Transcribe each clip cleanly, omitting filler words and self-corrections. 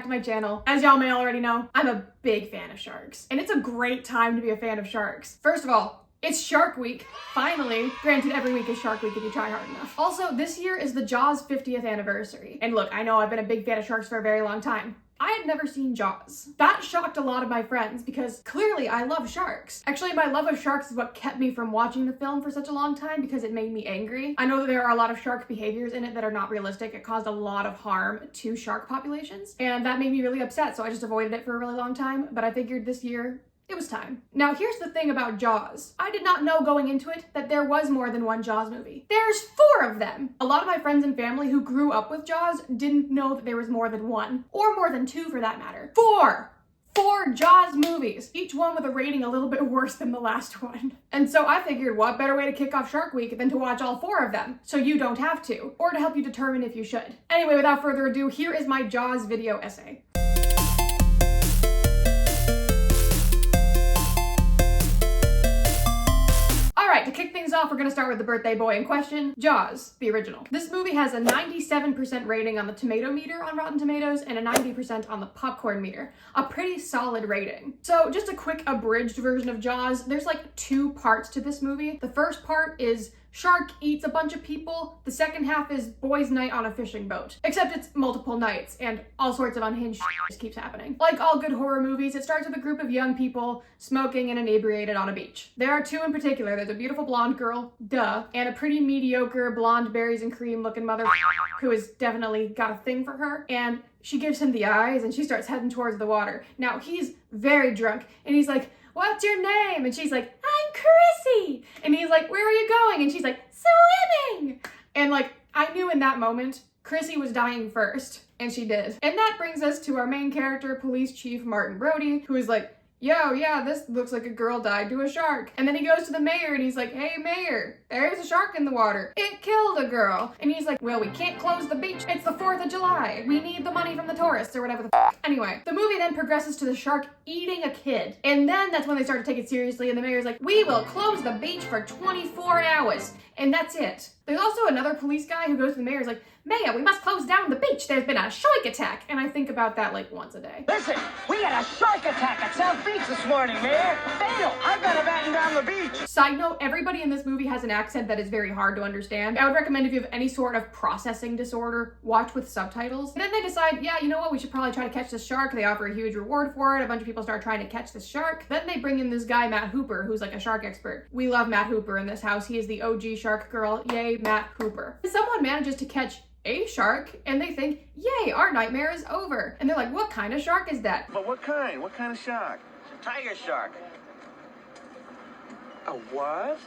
back to my channel. As y'all may already know, I'm a big fan of sharks, and it's a great time to be a fan of sharks. First of all, it's Shark Week, finally. Granted, every week is Shark Week if you try hard enough. Also, this year is the Jaws 50th anniversary. And look, I know I've been a big fan of sharks for a very long time. I had never seen Jaws. That shocked a lot of my friends because clearly I love sharks. Actually, my love of sharks is what kept me from watching the film for such a long time because it made me angry. I know that there are a lot of shark behaviors in it that are not realistic. It caused a lot of harm to shark populations, and that made me really upset, so I just avoided it for a really long time, but I figured this year it was time. Now, here's the thing about Jaws. I did not know going into it that there was more than one Jaws movie. There's 4 of them. A lot of my friends and family who grew up with Jaws didn't know that there was more than 1, or more than 2 for that matter. 4 Jaws movies, each one with a rating a little bit worse than the last one. And so I figured what better way to kick off Shark Week than to watch all 4 of them, so you don't have to, or to help you determine if you should. Anyway, without further ado, here is my Jaws video essay. Alright, to kick things off, we're gonna start with the birthday boy in question, Jaws, the original. This movie has a 97% rating on the tomato meter on Rotten Tomatoes and a 90% on the popcorn meter. A pretty solid rating. So just a quick abridged version of Jaws, there's like 2 parts to this movie. The first part is shark eats a bunch of people. The second half is boys' night on a fishing boat. Except it's multiple nights and all sorts of unhinged shit just keeps happening. Like all good horror movies, it starts with a group of young people smoking and inebriated on a beach. There are 2 in particular. There's a beautiful blonde girl, duh, and a pretty mediocre blonde berries and cream looking mother who has definitely got a thing for her. And she gives him the eyes and she starts heading towards the water. Now he's very drunk and he's like, "What's your name?" And she's like, "I'm Chrissy." And he's like, "Where are you going?" And she's like, "Swimming." And like, I knew in that moment, Chrissy was dying first. And she did. And that brings us to our main character, Police Chief Martin Brody, who is like, "Yo, yeah, this looks like a girl died to a shark." And then he goes to the mayor and he's like, "Hey, mayor, there's a shark in the water. It killed a girl." And he's like, "Well, we can't close the beach. It's the 4th of July. We need the money from the tourists," or whatever the f. Anyway, the movie then progresses to the shark eating a kid. And then that's when they start to take it seriously and the mayor's like, "We will close the beach for 24 hours. And that's it. There's also another police guy who goes to the mayor's like, "Mayor, we must close down the beach. There's been a shark attack." And I think about that like once a day. "Listen, we had a shark attack at South Beach this morning, Mayor. Fatal. I've got to batten down the beach." Side note, everybody in this movie has an accent that is very hard to understand. I would recommend if you have any sort of processing disorder, watch with subtitles. And then they decide, yeah, you know what, we should probably try to catch this shark. They offer a huge reward for it. A bunch of people start trying to catch this shark. Then they bring in this guy, Matt Hooper, who's like a shark expert. We love Matt Hooper in this house. He is the OG shark girl. Yay, Matt Hooper. Someone manages to catch a shark and they think, yay, our nightmare is over. And they're like, what kind of shark is that? But what kind? What kind of shark? Tiger shark. A what?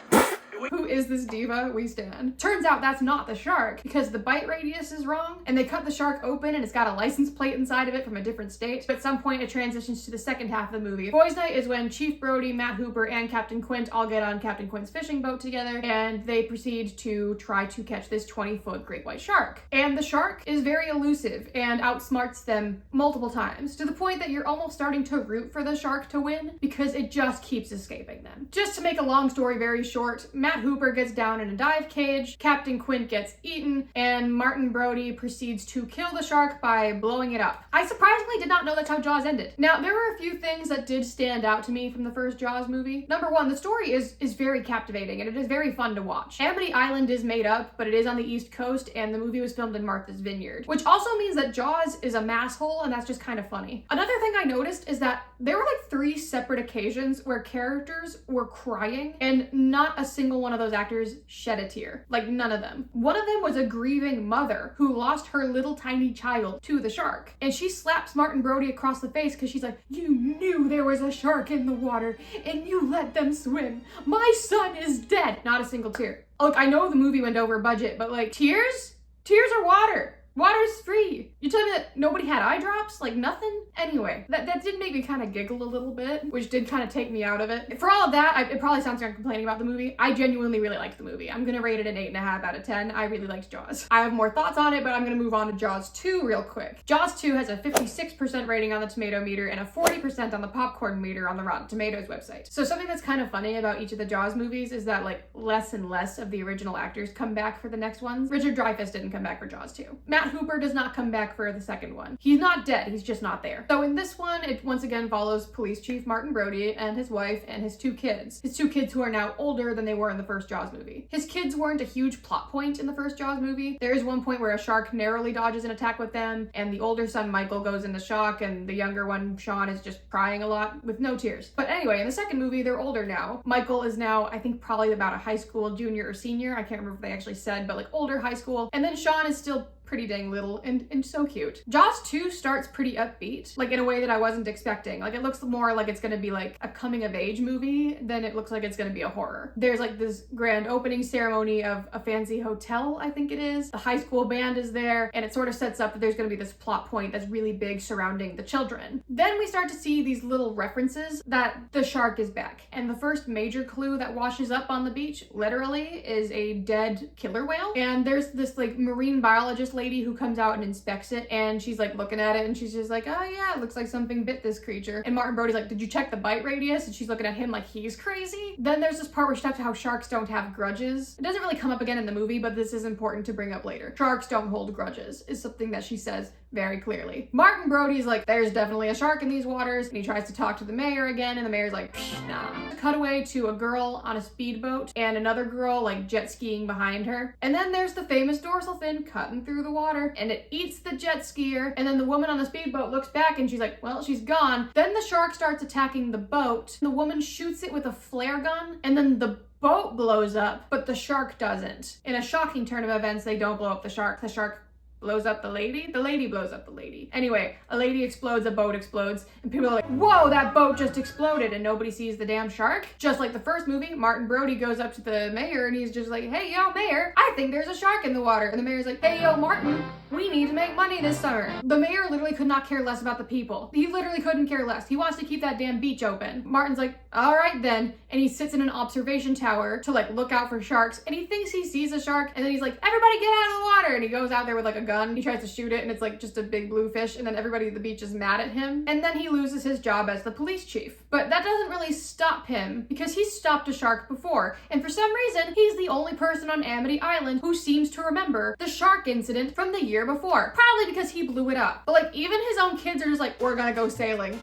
Who is this diva? We stand. Turns out that's not the shark because the bite radius is wrong and they cut the shark open and it's got a license plate inside of it from a different state. But at some point it transitions to the second half of the movie. Boys' night is when Chief Brody, Matt Hooper, and Captain Quint all get on Captain Quint's fishing boat together and they proceed to try to catch this 20-foot great white shark. And the shark is very elusive and outsmarts them multiple times to the point that you're almost starting to root for the shark to win because it just keeps escaping them. Just to make a long story very short, Matt Hooper gets down in a dive cage, Captain Quint gets eaten, and Martin Brody proceeds to kill the shark by blowing it up. I surprisingly did not know that's how Jaws ended. Now, there were a few things that did stand out to me from the first Jaws movie. Number 1, the story is very captivating and it is very fun to watch. Amity Island is made up, but it is on the East Coast and the movie was filmed in Martha's Vineyard, which also means that Jaws is a mass hole and that's just kind of funny. Another thing I noticed is that there were like 3 separate occasions where characters were crying and not a single one of those actors shed a tear. Like none of them. One of them was a grieving mother who lost her little tiny child to the shark. And she slaps Martin Brody across the face because she's like, "You knew there was a shark in the water and you let them swim. My son is dead." Not a single tear. Look, I know the movie went over budget, but like tears? Tears are water. Water's free. You tell me that nobody had eye drops? Like nothing? Anyway, that did make me kind of giggle a little bit, which did kind of take me out of it. For all of that, it probably sounds like I'm complaining about the movie. I genuinely really liked the movie. I'm gonna rate it an 8.5 out of 10. I really liked Jaws. I have more thoughts on it, but I'm gonna move on to Jaws 2 real quick. Jaws 2 has a 56% rating on the tomato meter and a 40% on the popcorn meter on the Rotten Tomatoes website. So something that's kind of funny about each of the Jaws movies is that like less and less of the original actors come back for the next ones. Richard Dreyfuss didn't come back for Jaws 2. Matt Matt Hooper does not come back for the second one. He's not dead, he's just not there. So in this one, it once again follows Police Chief Martin Brody and his wife and his two kids. His two kids who are now older than they were in the first Jaws movie. His kids weren't a huge plot point in the first Jaws movie. There is one point where a shark narrowly dodges an attack with them, and the older son Michael goes into shock, and the younger one Sean is just crying a lot with no tears. But anyway, in the second movie, they're older now. Michael is now, I think, probably about a high school junior or senior. I can't remember if they actually said, but like older high school. And then Sean is still pretty dang little and so cute. Jaws 2 starts pretty upbeat, like in a way that I wasn't expecting. Like it looks more like it's gonna be like a coming of age movie than it looks like it's gonna be a horror. There's like this grand opening ceremony of a fancy hotel, I think it is. The high school band is there, and it sort of sets up that there's gonna be this plot point that's really big surrounding the children. Then we start to see these little references that the shark is back. And the first major clue that washes up on the beach, literally, is a dead killer whale. And there's this like marine biologist lady who comes out and inspects it, and she's like looking at it and she's just like, oh yeah, it looks like something bit this creature. And Martin Brody's like, did you check the bite radius? And she's looking at him like he's crazy. Then there's this part where she talks about how sharks don't have grudges. It doesn't really come up again in the movie, but this is important to bring up later. Sharks don't hold grudges is something that she says very clearly. Martin Brody's like, there's definitely a shark in these waters, and he tries to talk to the mayor again, and the mayor's like, nah. Cutaway to a girl on a speedboat and another girl like jet skiing behind her. And then there's the famous dorsal fin cutting through the water, and it eats the jet skier, and then the woman on the speedboat looks back and she's like, well, she's gone. Then the shark starts attacking the boat. The woman shoots it with a flare gun, and then the boat blows up, but the shark doesn't. In a shocking turn of events, they don't blow up the shark. The shark blows up the lady blows up the lady. Anyway, a lady explodes, a boat explodes, and people are like, whoa, that boat just exploded, and nobody sees the damn shark. Just like the first movie, Martin Brody goes up to the mayor and he's just like, hey, yo, mayor, I think there's a shark in the water. And the mayor's like, hey, yo, Martin, we need to make money this summer. The mayor literally could not care less about the people. He literally couldn't care less. He wants to keep that damn beach open. Martin's like, all right then. And he sits in an observation tower to like look out for sharks, and he thinks he sees a shark, and then he's like, everybody get out of the water. And he goes out there with like a gun. He tries to shoot it, and it's like just a big blue fish, and then everybody at the beach is mad at him. And then he loses his job as the police chief. But that doesn't really stop him, because he's stopped a shark before. And for some reason, he's the only person on Amity Island who seems to remember the shark incident from the year before. Probably because he blew it up. But like, even his own kids are just like, we're gonna go sailing.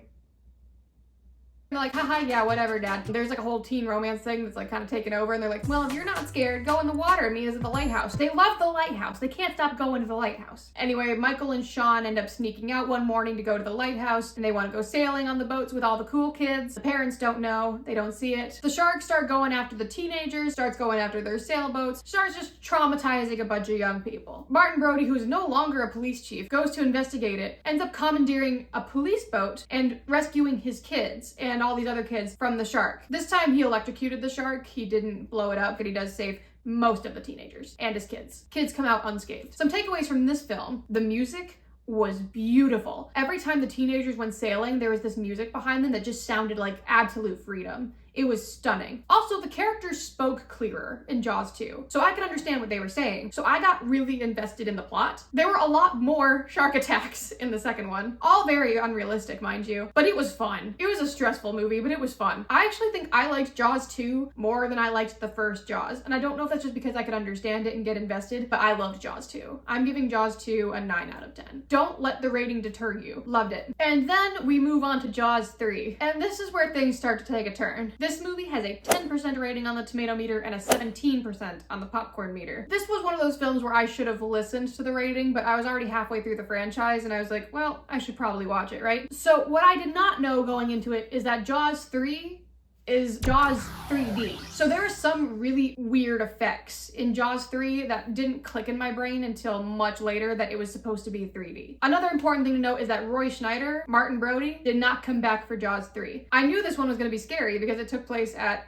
They're like, haha, yeah, whatever, dad. There's like a whole teen romance thing that's like kind of taken over, and they're like, well, if you're not scared, go in the water. Me is at the lighthouse. They love the lighthouse. They can't stop going to the lighthouse. Anyway, Michael and Sean end up sneaking out one morning to go to the lighthouse, and they want to go sailing on the boats with all the cool kids. The parents don't know. They don't see it. The sharks start going after the teenagers, starts going after their sailboats, starts just traumatizing a bunch of young people. Martin Brody, who's no longer a police chief, goes to investigate it, ends up commandeering a police boat and rescuing his kids and all these other kids from the shark. This time he electrocuted the shark. He didn't blow it up, but he does save most of the teenagers and his kids. Kids come out unscathed. Some takeaways from this film: the music was beautiful. Every time the teenagers went sailing, there was this music behind them that just sounded like absolute freedom. It was stunning. Also, the characters spoke clearer in Jaws 2, so I could understand what they were saying. So I got really invested in the plot. There were a lot more shark attacks in the second one. All very unrealistic, mind you, but it was fun. It was a stressful movie, but it was fun. I actually think I liked Jaws 2 more than I liked the first Jaws, and I don't know if that's just because I could understand it and get invested, but I loved Jaws 2. I'm giving Jaws 2 a 9 out of 10. Don't let the rating deter you. Loved it. And then we move on to Jaws 3, and this is where things start to take a turn. This movie has a 10% rating on the tomato meter and a 17% on the popcorn meter. This was one of those films where I should have listened to the rating, but I was already halfway through the franchise and I was like, well, I should probably watch it, right? So what I did not know going into it is that Jaws 3 is Jaws 3D. So there are some really weird effects in Jaws 3 that didn't click in my brain until much later that it was supposed to be 3D. Another important thing to note is that Roy Schneider, Martin Brody, did not come back for Jaws 3. I knew this one was gonna be scary because it took place at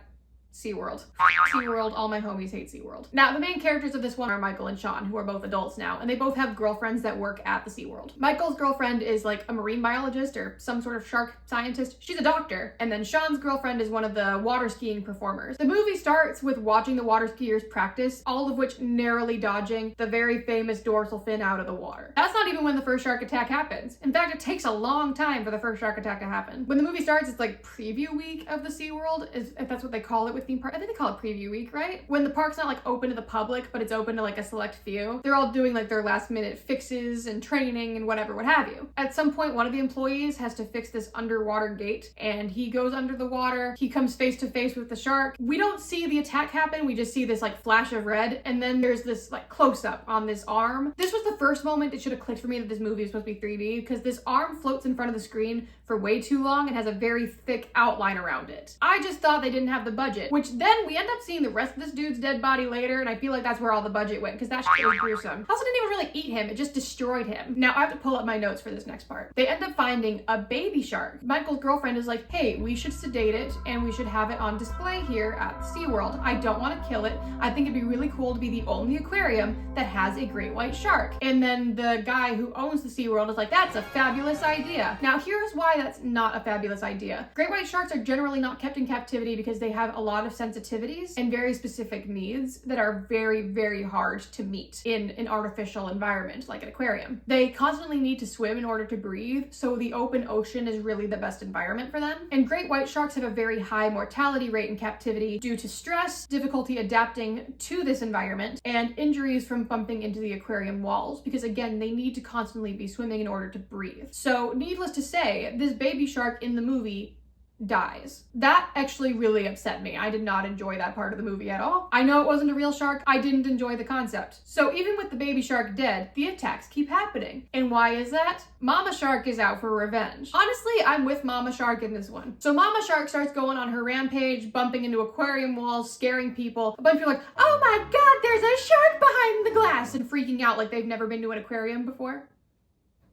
SeaWorld. SeaWorld, all my homies hate SeaWorld. Now, the main characters of this one are Michael and Sean, who are both adults now, and they both have girlfriends that work at the SeaWorld. Michael's girlfriend is like a marine biologist or some sort of shark scientist. She's a doctor. And then Sean's girlfriend is one of the water skiing performers. The movie starts with watching the water skiers practice, all of which narrowly dodging the very famous dorsal fin out of the water. That's not even when the first shark attack happens. In fact, it takes a long time for the first shark attack to happen. When the movie starts, it's like preview week of the SeaWorld, if that's what they call it with theme park, I think they call it preview week, right? When the park's not like open to the public, but it's open to like a select few. They're all doing like their last minute fixes and training and whatever, what have you. At some point, one of the employees has to fix this underwater gate, and he goes under the water. He comes face to face with the shark. We don't see the attack happen. We just see this like flash of red, and then there's this like close up on this arm. This was the first moment it should have clicked for me that this movie is supposed to be 3D, because this arm floats in front of the screen for way too long and has a very thick outline around it. I just thought they didn't have the budget, which then we end up seeing the rest of this dude's dead body later, and I feel like that's where all the budget went, because that shit was gruesome. Also didn't even really eat him, it just destroyed him. Now I have to pull up my notes for this next part. They end up finding a baby shark. Michael's girlfriend is like, hey, we should sedate it and we should have it on display here at SeaWorld. I don't want to kill it. I think it'd be really cool to be the only aquarium that has a great white shark. And then the guy who owns the SeaWorld is like, that's a fabulous idea. Now here's why that's not a fabulous idea. Great white sharks are generally not kept in captivity because they have a lot of sensitivities and very specific needs that are very, very hard to meet in an artificial environment like an aquarium. They constantly need to swim in order to breathe, so the open ocean is really the best environment for them. And great white sharks have a very high mortality rate in captivity due to stress, difficulty adapting to this environment, and injuries from bumping into the aquarium walls, because again, they need to constantly be swimming in order to breathe. So needless to say, this baby shark in the movie dies. That actually really upset me. I did not enjoy that part of the movie at all. I know it wasn't a real shark. I didn't enjoy the concept. So even with the baby shark dead, the attacks keep happening. And why is that? Mama Shark is out for revenge. Honestly, I'm with Mama Shark in this one. So Mama Shark starts going on her rampage, bumping into aquarium walls, scaring people. A bunch of people are like, oh my God, there's a shark behind the glass, and freaking out like they've never been to an aquarium before.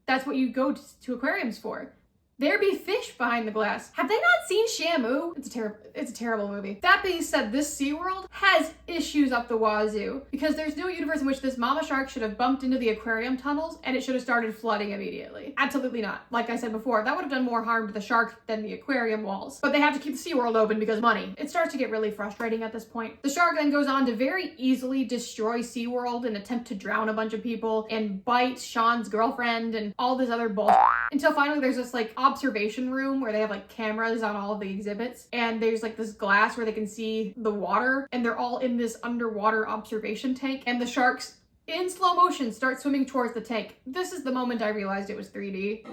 That's what you go to aquariums for. There be fish behind the glass. Have they not seen Shamu? It's a terrible movie. That being said, this SeaWorld has issues up the wazoo, because there's no universe in which this mama shark should have bumped into the aquarium tunnels and it should have started flooding immediately. Absolutely not. Like I said before, that would have done more harm to the shark than the aquarium walls. But they have to keep the SeaWorld open because money. It starts to get really frustrating at this point. The shark then goes on to very easily destroy SeaWorld and attempt to drown a bunch of people and bite Sean's girlfriend and all this other bullshit, until finally there's this like observation room where they have like cameras on all of the exhibits, and there's like this glass where they can see the water, and they're all in this underwater observation tank, and the sharks in slow motion start swimming towards the tank. This is the moment I realized it was 3D.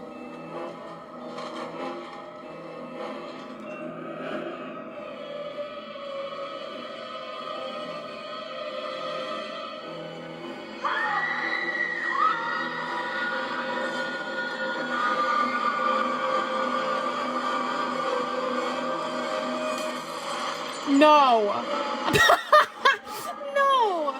No. No.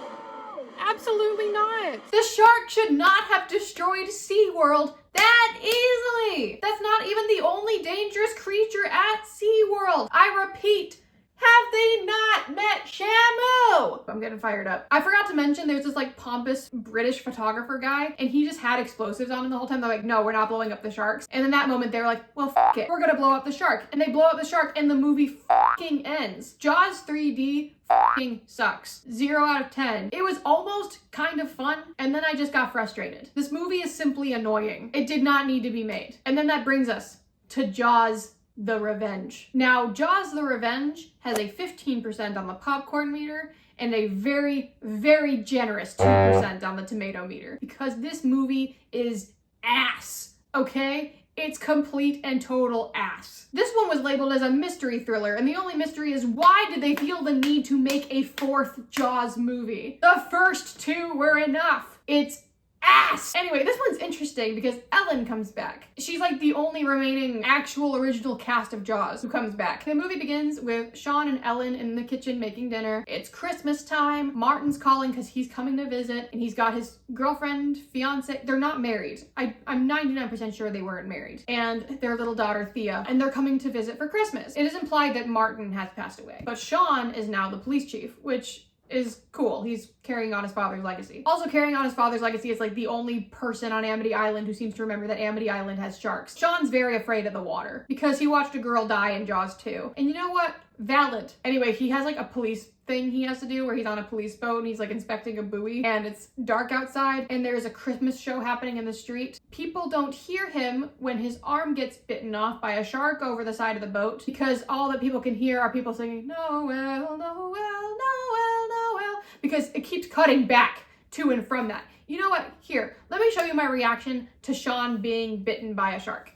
Absolutely not. The shark should not have destroyed SeaWorld that easily. That's not even the only dangerous creature at SeaWorld. I repeat, have they not met Shamu? I'm getting fired up. I forgot to mention there's this like pompous British photographer guy, and he just had explosives on him the whole time. They're like, no, we're not blowing up the sharks. And in that moment, they're like, well, f it. We're gonna blow up the shark. And they blow up the shark and the movie fucking ends. Jaws 3D fucking sucks. 0 out of 10. It was almost kind of fun, and then I just got frustrated. This movie is simply annoying. It did not need to be made. And then that brings us to Jaws the Revenge. Now, Jaws the Revenge has a 15% on the popcorn meter and a very, very generous 2% on the tomato meter, because this movie is ass, okay? It's complete and total ass. This one was labeled as a mystery thriller, and the only mystery is, why did they feel the need to make a 4th Jaws movie? The first 2 were enough. It's ass. Anyway, this one's interesting because Ellen comes back. She's like the only remaining actual original cast of Jaws who comes back. The movie begins with Sean and Ellen in the kitchen making dinner. It's Christmas time. Martin's calling because he's coming to visit, and he's got his girlfriend, fiance. They're not married. I'm 99% sure they weren't married. And their little daughter, Thea, and they're coming to visit for Christmas. It is implied that Martin has passed away, but Sean is now the police chief, which is cool. He's carrying on his father's legacy. Also carrying on his father's legacy is like the only person on Amity Island who seems to remember that Amity Island has sharks. Sean's very afraid of the water because he watched a girl die in Jaws 2. And you know what? valid. Anyway, he has like a police thing he has to do where he's on a police boat and he's like inspecting a buoy, and it's dark outside and there's a Christmas show happening in the street. People don't hear him when his arm gets bitten off by a shark over the side of the boat, because all that people can hear are people singing Noel, Noel, Noel, Noel, because it keeps cutting back to and from that. You know what? Here, let me show you my reaction to Sean being bitten by a shark.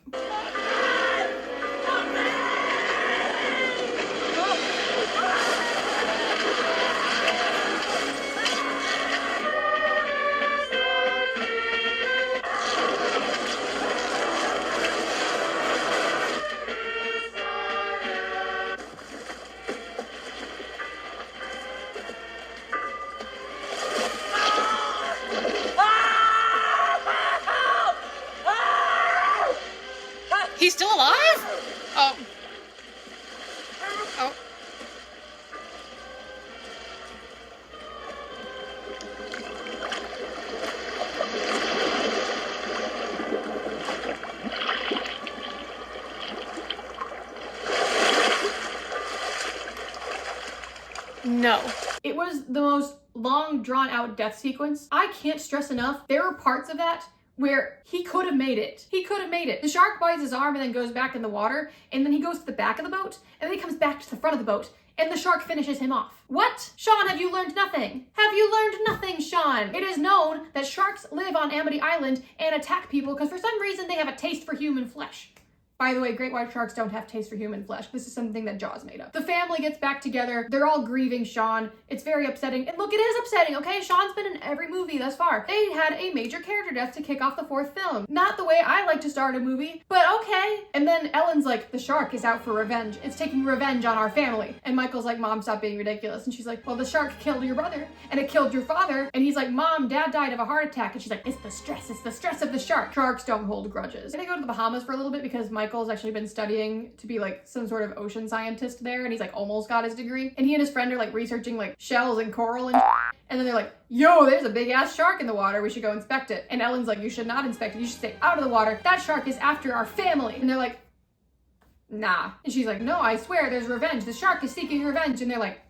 He's still alive? Oh. Oh. No. It was the most long, drawn-out death sequence. I can't stress enough, there are parts of that where he could have made it. He could have made it. The shark bites his arm and then goes back in the water, and then he goes to the back of the boat, and then he comes back to the front of the boat, and the shark finishes him off. What? Sean, have you learned nothing? Have you learned nothing, Sean? It is known that sharks live on Amity Island and attack people because for some reason they have a taste for human flesh. By the way, great white sharks don't have taste for human flesh. This is something that Jaws made up. The family gets back together. They're all grieving Sean. It's very upsetting. And look, it is upsetting, okay? Sean's been in every movie thus far. They had a major character death to kick off the 4th film. Not the way I like to start a movie, but okay. And then Ellen's like, the shark is out for revenge. It's taking revenge on our family. And Michael's like, Mom, stop being ridiculous. And she's like, well, the shark killed your brother and it killed your father. And he's like, Mom, Dad died of a heart attack. And she's like, it's the stress of the shark. Sharks don't hold grudges. And they go to the Bahamas for a little bit because Michael's actually been studying to be like some sort of ocean scientist there, and he's like almost got his degree, and he and his friend are like researching like shells and coral and then they're like, yo, there's a big ass shark in the water, we should go inspect it. And Ellen's like, you should not inspect it, you should stay out of the water, that shark is after our family. And they're like, nah. And she's like, no, I swear there's revenge, the shark is seeking revenge. And they're like,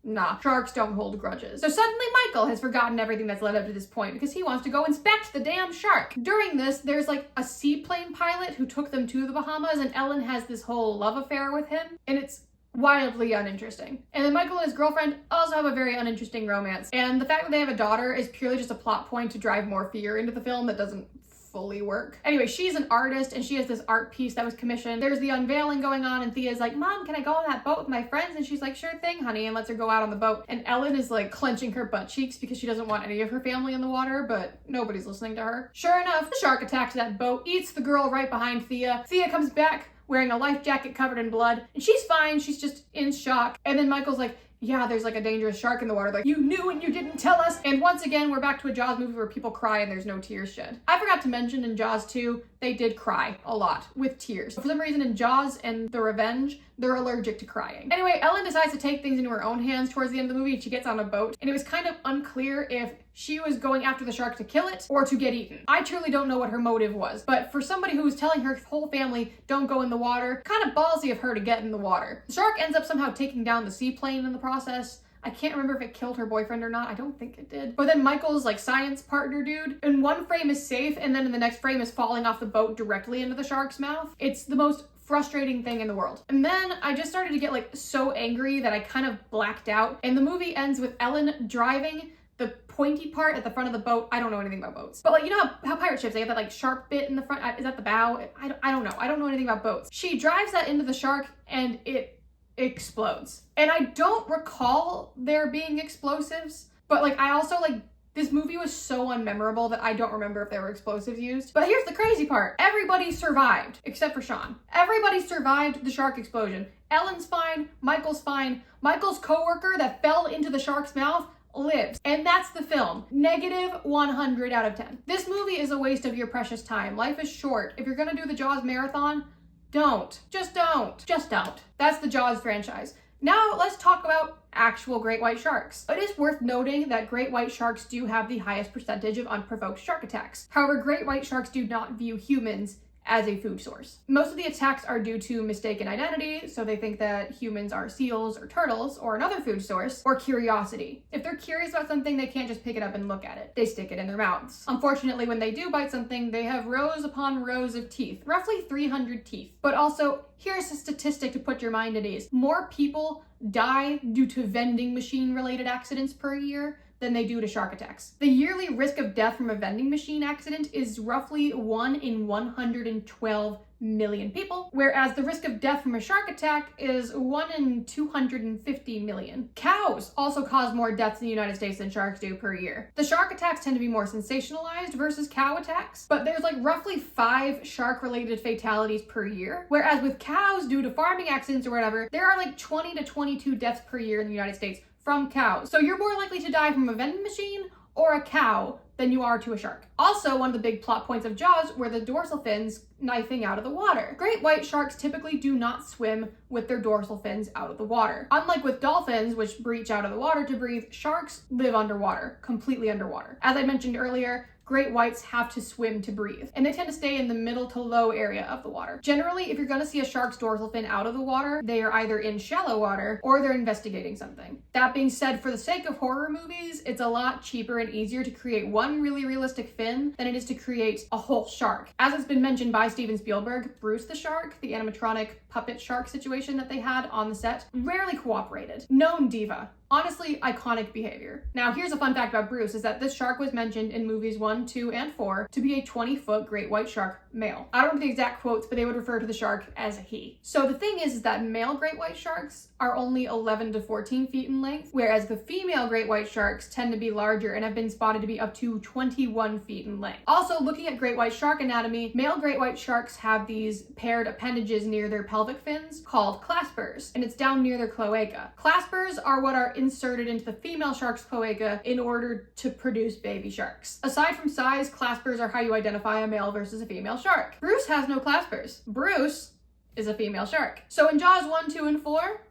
nah, sharks don't hold grudges. So suddenly Michael has forgotten everything that's led up to this point because he wants to go inspect the damn shark. During this, there's like a seaplane pilot who took them to the Bahamas, and Ellen has this whole love affair with him, and it's wildly uninteresting. And then Michael and his girlfriend also have a very uninteresting romance. And the fact that they have a daughter is purely just a plot point to drive more fear into the film that doesn't fully work. Anyway, she's an artist and she has this art piece that was commissioned. There's the unveiling going on and Thea's like, Mom, can I go on that boat with my friends? And she's like, sure thing, honey, and lets her go out on the boat. And Ellen is like clenching her butt cheeks because she doesn't want any of her family in the water, but nobody's listening to her. Sure enough, the shark attacks that boat, eats the girl right behind Thea. Thea comes back wearing a life jacket covered in blood, and she's fine, she's just in shock. And then Michael's like, yeah, there's like a dangerous shark in the water. Like, you knew and you didn't tell us. And once again, we're back to a Jaws movie where people cry and there's no tears shed. I forgot to mention in Jaws 2, they did cry a lot with tears. For some reason in Jaws and The Revenge, they're allergic to crying. Anyway, Ellen decides to take things into her own hands towards the end of the movie, and she gets on a boat. And it was kind of unclear if she was going after the shark to kill it or to get eaten. I truly don't know what her motive was, but for somebody who was telling her whole family, don't go in the water, kind of ballsy of her to get in the water. The shark ends up somehow taking down the seaplane in the process. I can't remember if it killed her boyfriend or not. I don't think it did. But then Michael's like science partner dude, in one frame is safe and then in the next frame is falling off the boat directly into the shark's mouth. It's the most frustrating thing in the world. And then I just started to get like so angry that I kind of blacked out. And the movie ends with Ellen driving the pointy part at the front of the boat. I don't know anything about boats. But like, you know how pirate ships, they have that like sharp bit in the front? Is that the bow? I don't know. I don't know anything about boats. She drives that into the shark and it explodes. And I don't recall there being explosives, but like I also like this movie was so unmemorable that I don't remember if there were explosives used. But here's the crazy part. Everybody survived except for Sean. Everybody survived the shark explosion. Ellen's fine, Michael's fine. Michael's coworker that fell into the shark's mouth lives. And that's the film. Negative 100 out of 10. This movie is a waste of your precious time. Life is short. If you're gonna do the Jaws marathon, don't. Just don't. Just don't. That's the Jaws franchise. Now let's talk about actual great white sharks. It is worth noting that great white sharks do have the highest percentage of unprovoked shark attacks. However, great white sharks do not view humans as a food source. Most of the attacks are due to mistaken identity, so they think that humans are seals or turtles or another food source, or curiosity. If they're curious about something, they can't just pick it up and look at it. They stick it in their mouths. Unfortunately, when they do bite something, they have rows upon rows of teeth, roughly 300 teeth. But also, here's a statistic to put your mind at ease. More people die due to vending machine related accidents per year than they do to shark attacks. The yearly risk of death from a vending machine accident is roughly 1 in 112 million people, whereas the risk of death from a shark attack is 1 in 250 million. Cows also cause more deaths in the United States than sharks do per year. The shark attacks tend to be more sensationalized versus cow attacks, but there's like roughly 5 shark-related fatalities per year, whereas with cows, due to farming accidents or whatever, there are like 20 to 22 deaths per year in the United States from cows. So you're more likely to die from a vending machine or a cow than you are to a shark. Also, one of the big plot points of Jaws were the dorsal fins knifing out of the water. Great white sharks typically do not swim with their dorsal fins out of the water. Unlike with dolphins, which breach out of the water to breathe, sharks live underwater, completely underwater. As I mentioned earlier, great whites have to swim to breathe, and they tend to stay in the middle to low area of the water. Generally, if you're going to see a shark's dorsal fin out of the water, they are either in shallow water or they're investigating something. That being said, for the sake of horror movies, it's a lot cheaper and easier to create one really realistic fin than it is to create a whole shark. As it's been mentioned by Steven Spielberg, Bruce the shark, the animatronic puppet shark situation that they had on the set, rarely cooperated. Known diva. Honestly, iconic behavior. Now, here's a fun fact about Bruce, is that this shark was mentioned in movies 1, 2, and 4 to be a 20-foot great white shark male. I don't know the exact quotes, but they would refer to the shark as a he. So the thing is that male great white sharks are only 11 to 14 feet in length, whereas the female great white sharks tend to be larger and have been spotted to be up to 21 feet in length. Also, looking at great white shark anatomy, male great white sharks have these paired appendages near their pelvic fins called claspers, and it's down near their cloaca. Claspers are what are inserted into the female shark's cloaca in order to produce baby sharks. Aside from size, claspers are how you identify a male versus a female shark. Bruce has no claspers. Bruce is a female shark. So in Jaws 1, 2, and 4,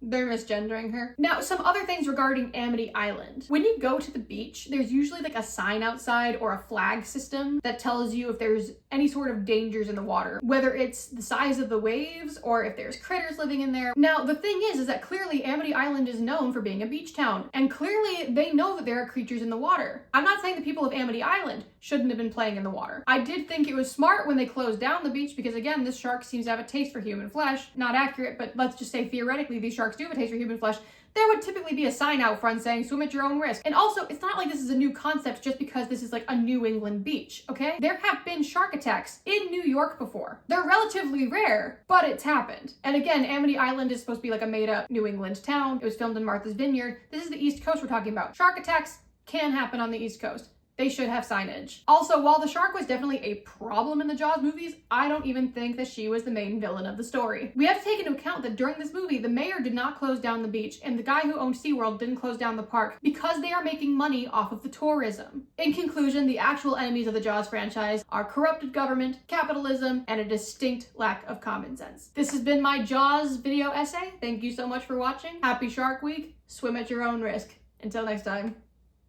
they're misgendering her. Now, some other things regarding Amity Island. When you go to the beach, there's usually like a sign outside or a flag system that tells you if there's any sort of dangers in the water, whether it's the size of the waves or if there's critters living in there. Now, the thing is that clearly Amity Island is known for being a beach town, and clearly they know that there are creatures in the water. I'm not saying the people of Amity Island shouldn't have been playing in the water. I did think it was smart when they closed down the beach because, again, this shark seems to have a taste for human flesh. Not accurate, but let's just say theoretically these sharks do have a taste for human flesh. There would typically be a sign out front saying swim at your own risk. And also, it's not like this is a new concept just because this is like a New England beach, okay? There have been shark attacks in New York before. They're relatively rare, but it's happened. And again, Amity Island is supposed to be like a made up New England town. It was filmed in Martha's Vineyard. This is the East Coast we're talking about. Shark attacks can happen on the East Coast. They should have signage. Also, while the shark was definitely a problem in the Jaws movies, I don't even think that she was the main villain of the story. We have to take into account that during this movie, the mayor did not close down the beach, and the guy who owned SeaWorld didn't close down the park because they are making money off of the tourism. In conclusion, the actual enemies of the Jaws franchise are corrupted government, capitalism, and a distinct lack of common sense. This has been my Jaws video essay. Thank you so much for watching. Happy Shark Week. Swim at your own risk. Until next time.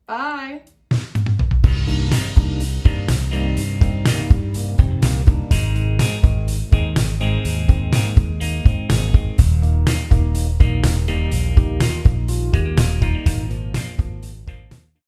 Bye.